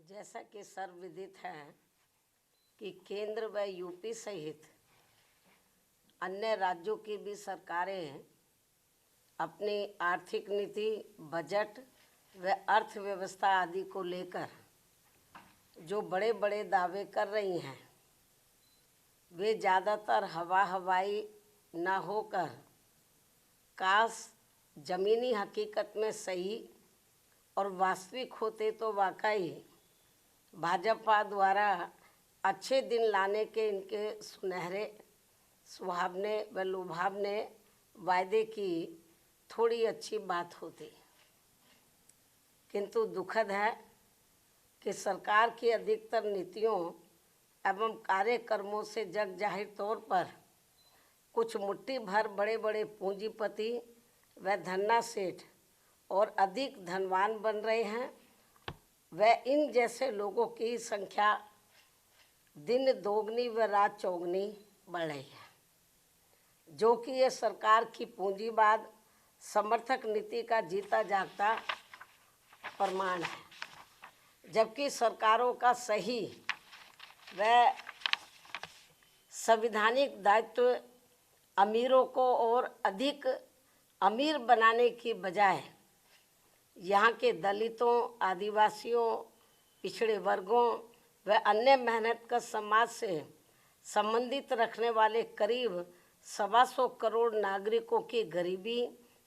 जैसा कि सर्वविदित है कि केंद्र व यूपी सहित अन्य राज्यों की भी सरकारें अपनी आर्थिक नीति, बजट व अर्थव्यवस्था आदि को लेकर जो बड़े बड़े दावे कर रही हैं, वे ज़्यादातर हवाई न होकर काश ज़मीनी हकीकत में सही और वास्तविक होते तो वाकई भाजपा द्वारा अच्छे दिन लाने के इनके सुनहरे सुहावने व लुभावने वायदे की थोड़ी अच्छी बात होती। किंतु दुखद है कि सरकार की अधिकतर नीतियों एवं कार्यक्रमों से जग जाहिर तौर पर कुछ मुट्ठी भर बड़े बड़े पूंजीपति व धन्ना सेठ और अधिक धनवान बन रहे हैं व इन जैसे लोगों की संख्या दिन दोगुनी व रात चौगुनी बढ़ रही है, जो कि ये सरकार की पूंजीवाद समर्थक नीति का जीता जागता प्रमाण है। जबकि सरकारों का सही व संवैधानिक दायित्व अमीरों को और अधिक अमीर बनाने की बजाय यहाँ के दलितों, आदिवासियों, पिछड़े वर्गों व अन्य मेहनतकश समाज से संबंधित रखने वाले करीब 125 करोड़ नागरिकों की गरीबी,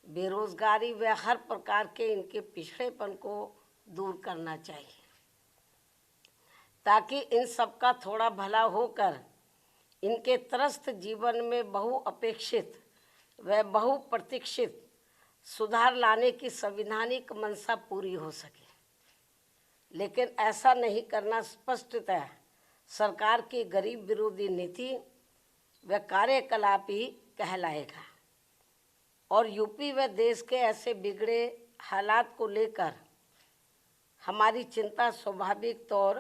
बेरोजगारी व हर प्रकार के इनके पिछड़ेपन को दूर करना चाहिए, ताकि इन सबका थोड़ा भला होकर इनके त्रस्त जीवन में बहुअपेक्षित व बहुप्रतीक्षित सुधार लाने की संवैधानिक मंशा पूरी हो सके। लेकिन ऐसा नहीं करना स्पष्टतः सरकार की गरीब विरोधी नीति व कार्यकलाप ही कहलाएगा। और यूपी व देश के ऐसे बिगड़े हालात को लेकर हमारी चिंता स्वाभाविक तौर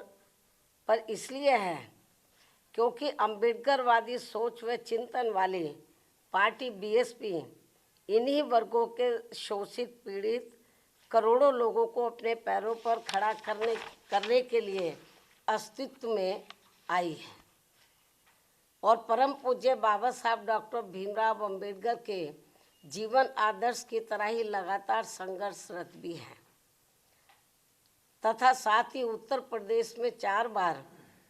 पर इसलिए है क्योंकि अम्बेडकरवादी सोच व चिंतन वाली पार्टी बीएसपी इन्हीं वर्गों के शोषित पीड़ित करोड़ों लोगों को अपने पैरों पर खड़ा करने के लिए अस्तित्व में आई है और परम पूज्य बाबा साहब डॉक्टर भीमराव अम्बेडकर के जीवन आदर्श की तरह ही लगातार संघर्षरत भी है तथा साथ ही उत्तर प्रदेश में 4 बार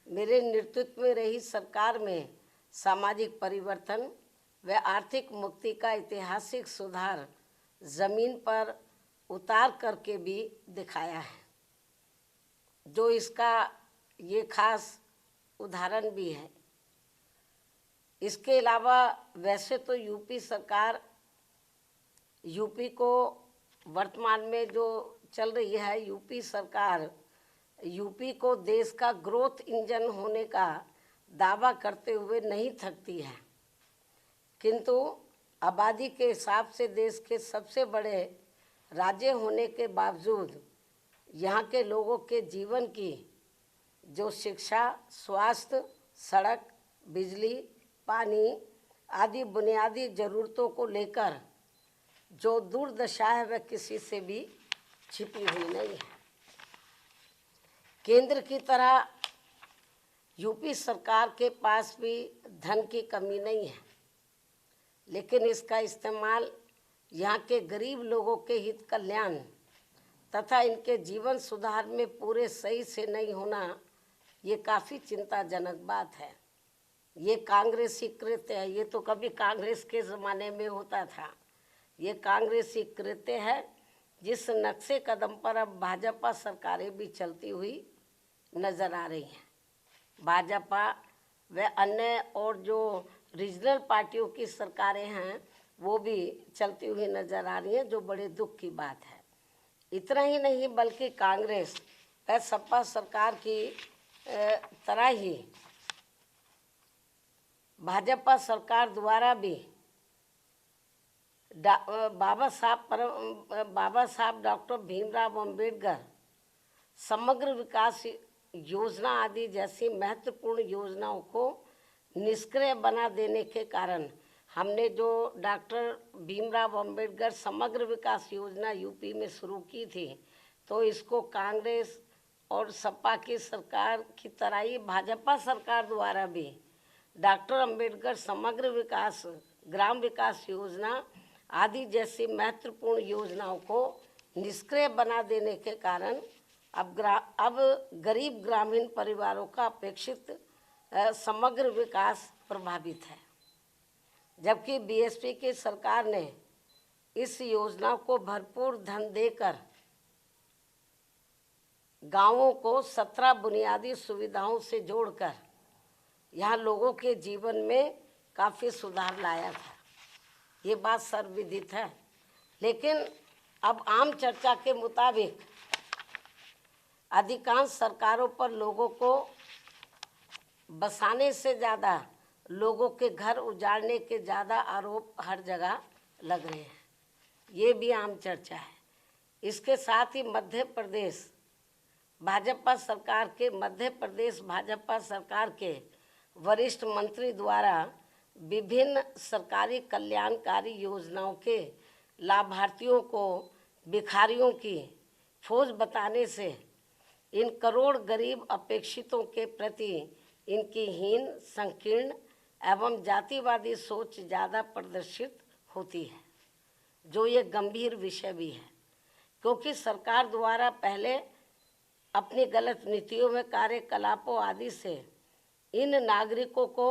मेरे नेतृत्व में रही सरकार में सामाजिक परिवर्तन व आर्थिक मुक्ति का ऐतिहासिक सुधार जमीन पर उतार करके भी दिखाया है, जो इसका ये खास उदाहरण भी है। इसके अलावा वैसे तो यूपी को वर्तमान में जो चल रही है यूपी सरकार, यूपी को देश का ग्रोथ इंजन होने का दावा करते हुए नहीं थकती है, किंतु आबादी के हिसाब से देश के सबसे बड़े राज्य होने के बावजूद यहाँ के लोगों के जीवन की जो शिक्षा, स्वास्थ्य, सड़क, बिजली, पानी आदि बुनियादी ज़रूरतों को लेकर जो दुर्दशा है वह किसी से भी छिपी हुई नहीं है। केंद्र की तरह यूपी सरकार के पास भी धन की कमी नहीं है, लेकिन इसका इस्तेमाल यहाँ के गरीब लोगों के हित कल्याण तथा इनके जीवन सुधार में पूरे सही से नहीं होना, ये काफ़ी चिंताजनक बात है। ये कांग्रेसी कृत्य है, ये तो कभी कांग्रेस के ज़माने में होता था। ये कांग्रेसी कृत्य है जिस नक्शे कदम पर अब भाजपा सरकारें भी चलती हुई नज़र आ रही हैं। भाजपा व अन्य और जो रीजनल पार्टियों की सरकारें हैं वो भी चलती हुई नज़र आ रही हैं, जो बड़े दुख की बात है। इतना ही नहीं बल्कि कांग्रेस व सपा सरकार की तरह ही भाजपा सरकार द्वारा भी बाबा साहब डॉक्टर भीमराव अम्बेडकर समग्र विकास योजना आदि जैसी महत्वपूर्ण योजनाओं को निष्क्रिय बना देने के कारण हमने जो डॉक्टर भीमराव अम्बेडकर समग्र विकास योजना यूपी में शुरू की थी, तो इसको कांग्रेस और सपा की सरकार की तरह ही भाजपा सरकार द्वारा भी डॉक्टर अंबेडकर समग्र विकास, ग्राम विकास योजना आदि जैसी महत्वपूर्ण योजनाओं को निष्क्रिय बना देने के कारण अब गरीब ग्रामीण परिवारों का अपेक्षित समग्र विकास प्रभावित है। जबकि बीएसपी की सरकार ने इस योजना को भरपूर धन देकर गांवों को 17 बुनियादी सुविधाओं से जोड़कर यहाँ लोगों के जीवन में काफ़ी सुधार लाया था। ये बात सर्वविदित है। लेकिन अब आम चर्चा के मुताबिक अधिकांश सरकारों पर लोगों को बसाने से ज़्यादा लोगों के घर उजाड़ने के ज़्यादा आरोप हर जगह लग रहे हैं। ये भी आम चर्चा है। इसके साथ ही मध्य प्रदेश भाजपा सरकार के वरिष्ठ मंत्री द्वारा विभिन्न सरकारी कल्याणकारी योजनाओं के लाभार्थियों को भिखारियों की फौज बताने से इन करोड़ गरीब अपेक्षितों के प्रति इनकी हीन, संकीर्ण एवं जातिवादी सोच ज़्यादा प्रदर्शित होती है, जो ये गंभीर विषय भी है। क्योंकि सरकार द्वारा पहले अपनी गलत नीतियों में कार्यकलापों आदि से इन नागरिकों को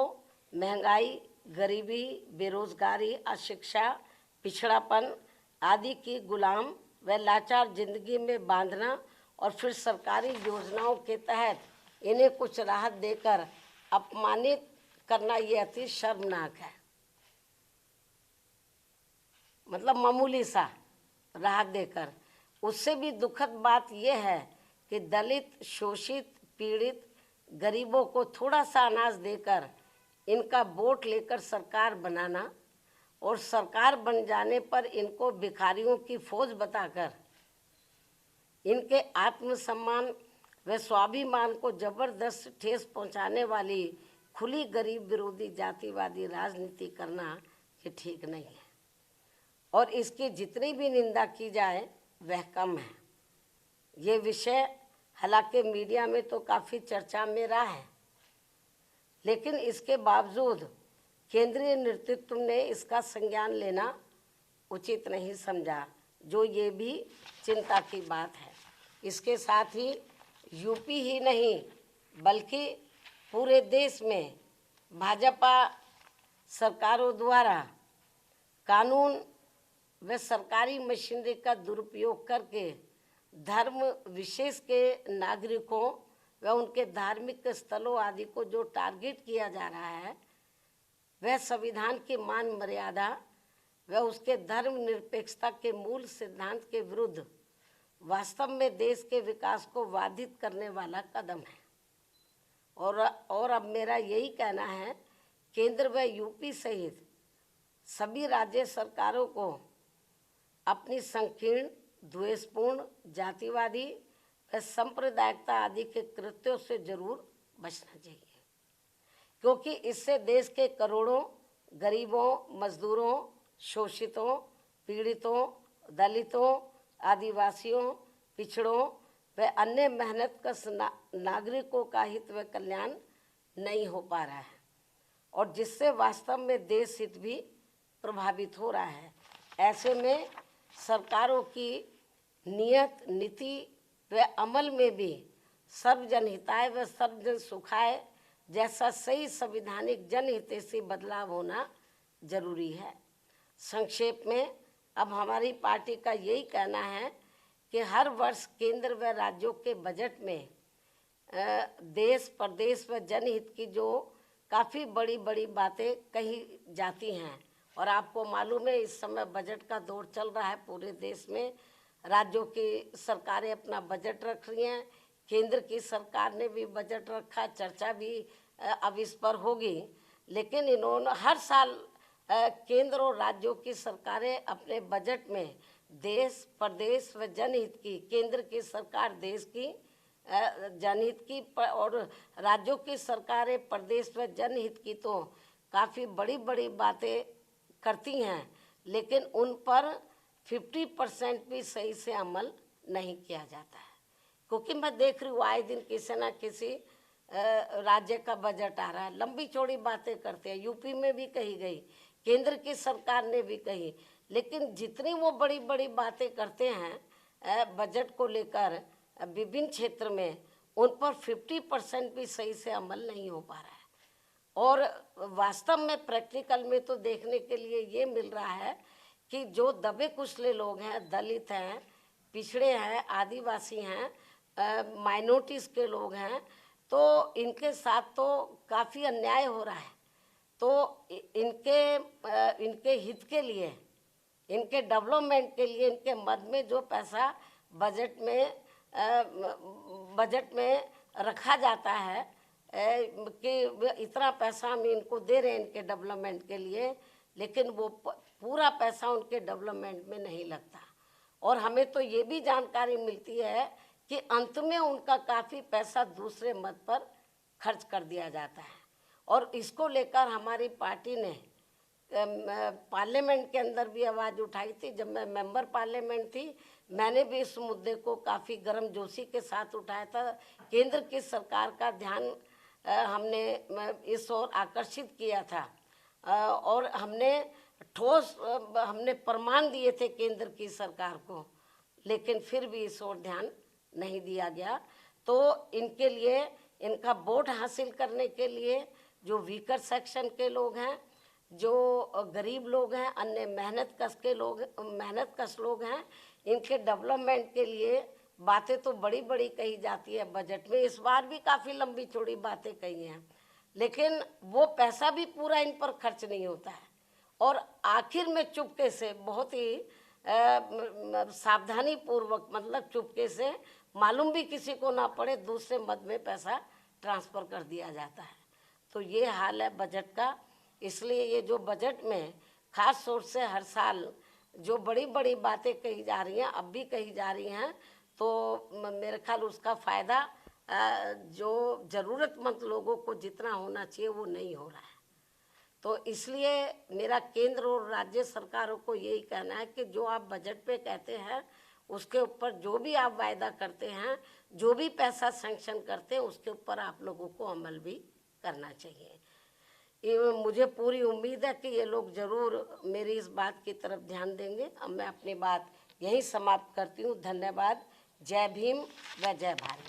महंगाई, गरीबी, बेरोजगारी, अशिक्षा, पिछड़ापन आदि की गुलाम व लाचार जिंदगी में बांधना और फिर सरकारी योजनाओं के तहत इन्हें कुछ राहत देकर अपमानित करना ये अति शर्मनाक है। मतलब मामूली सा राहत देकर। उससे भी दुखद बात यह है कि दलित, शोषित, पीड़ित गरीबों को थोड़ा सा अनाज देकर इनका वोट लेकर सरकार बनाना और सरकार बन जाने पर इनको भिखारियों की फौज बताकर इनके आत्मसम्मान व स्वाभिमान को जबरदस्त ठेस पहुंचाने वाली खुली गरीब विरोधी जातिवादी राजनीति करना ये ठीक नहीं है। और इसकी जितनी भी निंदा की जाए वह कम है। ये विषय हालांकि मीडिया में तो काफ़ी चर्चा में रहा है, लेकिन इसके बावजूद केंद्रीय नेतृत्व ने इसका संज्ञान लेना उचित नहीं समझा, जो ये भी चिंता की बात है। इसके साथ ही यूपी ही नहीं बल्कि पूरे देश में भाजपा सरकारों द्वारा कानून व सरकारी मशीनरी का दुरुपयोग करके धर्म विशेष के नागरिकों व उनके धार्मिक स्थलों आदि को जो टारगेट किया जा रहा है, वह संविधान की मान मर्यादा व उसके धर्मनिरपेक्षता के मूल सिद्धांत के विरुद्ध वास्तव में देश के विकास को बाधित करने वाला कदम है। और अब मेरा यही कहना है, केंद्र व यूपी सहित सभी राज्य सरकारों को अपनी संकीर्ण, द्वेषपूर्ण, जातिवादी व सांप्रदायिकता आदि के कृत्यों से जरूर बचना चाहिए, क्योंकि इससे देश के करोड़ों गरीबों, मजदूरों, शोषितों, पीड़ितों, दलितों, आदिवासियों, पिछड़ों व अन्य मेहनतकश नागरिकों का हित व कल्याण नहीं हो पा रहा है, और जिससे वास्तव में देश हित भी प्रभावित हो रहा है। ऐसे में सरकारों की नियत, नीति व अमल में भी सर्वजन हिताय व सर्वजन सुखाय जैसा सही संवैधानिक जनहितैषी बदलाव होना जरूरी है। संक्षेप में अब हमारी पार्टी का यही कहना है कि हर वर्ष केंद्र व राज्यों के बजट में देश, प्रदेश व जनहित की जो काफ़ी बड़ी बड़ी बातें कही जाती हैं, और आपको मालूम है इस समय बजट का दौर चल रहा है पूरे देश में। राज्यों की सरकारें अपना बजट रख रही हैं, केंद्र की सरकार ने भी बजट रखा, चर्चा भी अब इस पर होगी। लेकिन इन्होंने हर साल केंद्र और राज्यों की सरकारें अपने बजट में देश, प्रदेश व जनहित की, केंद्र की सरकार देश की जनहित की और राज्यों की सरकारें प्रदेश व जनहित की तो काफ़ी बड़ी बड़ी बातें करती हैं, लेकिन उन पर 50% भी सही से अमल नहीं किया जाता है। क्योंकि मैं देख रही हूँ आए दिन किसी ना किसी राज्य का बजट आ रहा है, लंबी चौड़ी बातें करते हैं। यूपी में भी कही गई, केंद्र की सरकार ने भी कही, लेकिन जितनी वो बड़ी बड़ी बातें करते हैं बजट को लेकर विभिन्न क्षेत्र में, उन पर 50% भी सही से अमल नहीं हो पा रहा है। और वास्तव में प्रैक्टिकल में तो देखने के लिए ये मिल रहा है कि जो दबे कुचले लोग हैं, दलित हैं, पिछड़े हैं, आदिवासी हैं, माइनॉरिटीज़ के लोग हैं, तो इनके साथ तो काफ़ी अन्याय हो रहा है। तो इनके हित के लिए, इनके डेवलपमेंट के लिए, इनके मद में जो पैसा बजट में रखा जाता है कि इतना पैसा हम इनको दे रहे हैं इनके डेवलपमेंट के लिए, लेकिन वो पूरा पैसा उनके डेवलपमेंट में नहीं लगता। और हमें तो ये भी जानकारी मिलती है कि अंत में उनका काफ़ी पैसा दूसरे मद पर खर्च कर दिया जाता है। और इसको लेकर हमारी पार्टी ने पार्लियामेंट के अंदर भी आवाज़ उठाई थी। जब मैं मेंबर पार्लियामेंट थी, मैंने भी इस मुद्दे को काफ़ी गर्मजोशी के साथ उठाया था। केंद्र की सरकार का ध्यान हमने इस ओर आकर्षित किया था और हमने हमने प्रमाण दिए थे केंद्र की सरकार को, लेकिन फिर भी इस ओर ध्यान नहीं दिया गया। तो इनके लिए, इनका वोट हासिल करने के लिए जो वीकर सेक्शन के लोग हैं, जो गरीब लोग हैं, अन्य मेहनत कश लोग हैं, इनके डेवलपमेंट के लिए बातें तो बड़ी बड़ी कही जाती है बजट में। इस बार भी काफ़ी लंबी चौड़ी बातें कही हैं, लेकिन वो पैसा भी पूरा इन पर खर्च नहीं होता है। और आखिर में चुपके से, बहुत ही सावधानी पूर्वक, मतलब चुपके से, मालूम भी किसी को ना पड़े, दूसरे मद में पैसा ट्रांसफ़र कर दिया जाता है। तो ये हाल है बजट का। इसलिए ये जो बजट में खास तौर से हर साल जो बड़ी बड़ी बातें कही जा रही हैं, अब भी कही जा रही हैं, तो मेरे ख्याल उसका फ़ायदा जो ज़रूरतमंद लोगों को जितना होना चाहिए वो नहीं हो रहा है। तो इसलिए मेरा केंद्र और राज्य सरकारों को यही कहना है कि जो आप बजट पे कहते हैं, उसके ऊपर जो भी आप वायदा करते हैं, जो भी पैसा सैंक्शन करते हैं, उसके ऊपर आप लोगों को अमल भी करना चाहिए। ये मुझे पूरी उम्मीद है कि ये लोग ज़रूर मेरी इस बात की तरफ ध्यान देंगे। अब मैं अपनी बात यहीं समाप्त करती हूँ। धन्यवाद। जय भीम व जय भारत।